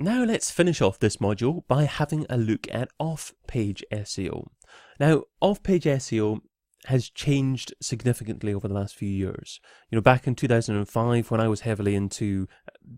Now let's finish off this module by having a look at off-page SEO. Now, off-page SEO has changed significantly over the last few years. Back in 2005, when I was heavily into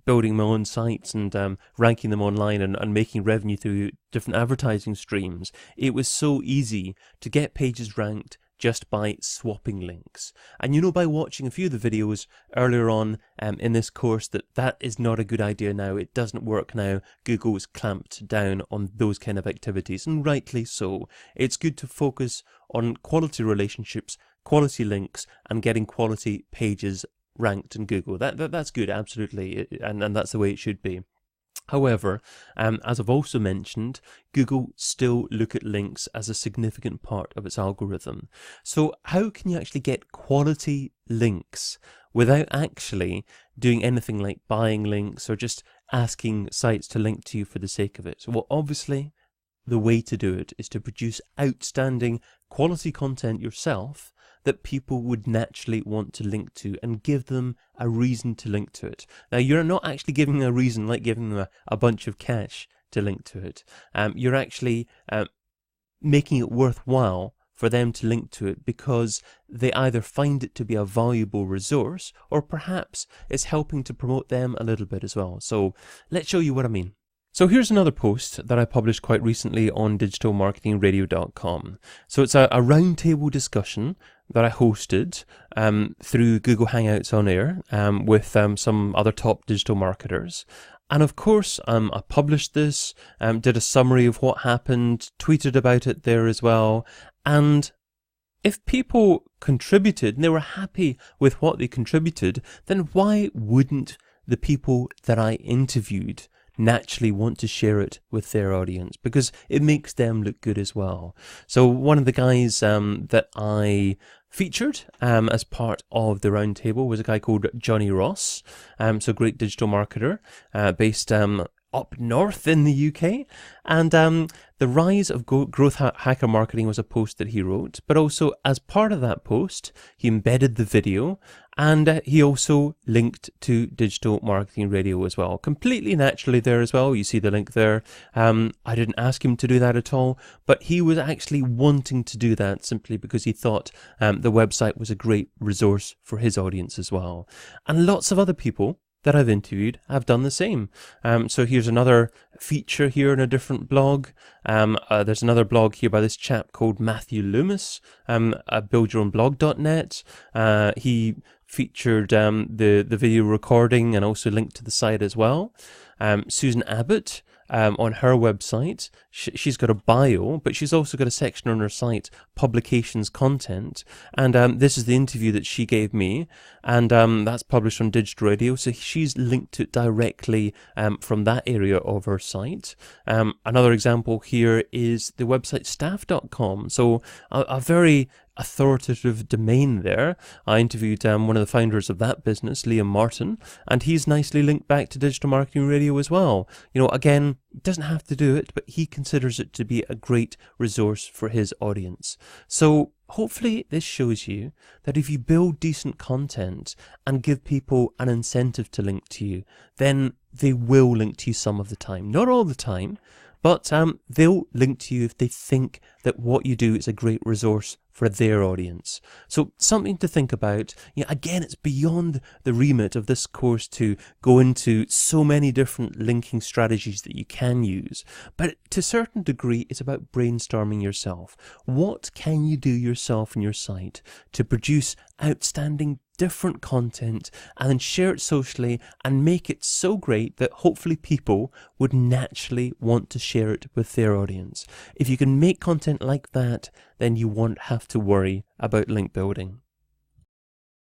building my own sites and ranking them online and making revenue through different advertising streams, it was so easy to get pages ranked just by swapping links. And by watching a few of the videos earlier on in this course that is not a good idea now. It doesn't work now. Google's clamped down on those kind of activities, and rightly so. It's good to focus on quality relationships, quality links, and getting quality pages ranked in Google. That's good, absolutely, and that's the way it should be. However, as I've also mentioned, Google still look at links as a significant part of its algorithm. So how can you actually get quality links without actually doing anything like buying links or just asking sites to link to you for the sake of it? Well, obviously, the way to do it is to produce outstanding quality content yourself that people would naturally want to link to and give them a reason to link to it. Now, you're not actually giving them a reason like giving them a bunch of cash to link to it. You're actually making it worthwhile for them to link to it because they either find it to be a valuable resource or perhaps it's helping to promote them a little bit as well. So let's show you what I mean. So here's another post that I published quite recently on digitalmarketingradio.com. So it's a roundtable discussion that I hosted through Google Hangouts on Air with some other top digital marketers. And of course, I published this, did a summary of what happened, tweeted about it there as well. And if people contributed and they were happy with what they contributed, then why wouldn't the people that I interviewed naturally want to share it with their audience? Because it makes them look good as well. So one of the guys that I featured as part of the roundtable was a guy called Johnny Ross, so great digital marketer based up north in the UK. And the rise of growth hacker marketing was a post that he wrote, but also as part of that post, he embedded the video and he also linked to Digital Marketing Radio as well. Completely naturally there as well. You see the link there. I didn't ask him to do that at all, but he was actually wanting to do that simply because he thought the website was a great resource for his audience as well. And lots of other people that I've interviewed have done the same. So here's another feature here in a different blog. There's another blog here by this chap called Matthew Loomis, buildyourownblog.net. He featured the video recording and also linked to the site as well. Susan Abbott, on her website, she's got a bio, but she's also got a section on her site, publications content, and this is the interview that she gave me, and that's published on Digital Radio, so she's linked to it directly from that area of her site. Another example here is the website staff.com, so a very authoritative domain there. I interviewed one of the founders of that business, Liam Martin, and he's nicely linked back to Digital Marketing Radio as well. Again, doesn't have to do it, but he considers it to be a great resource for his audience. So hopefully this shows you that if you build decent content and give people an incentive to link to you, then they will link to you some of the time. Not all the time, but they'll link to you if they think that what you do is a great resource for their audience. So something to think about. Again, it's beyond the remit of this course to go into so many different linking strategies that you can use. But to a certain degree, it's about brainstorming yourself. What can you do yourself on your site to produce outstanding different content and then share it socially and make it so great that hopefully people would naturally want to share it with their audience? If you can make content like that, then you won't have to worry about link building.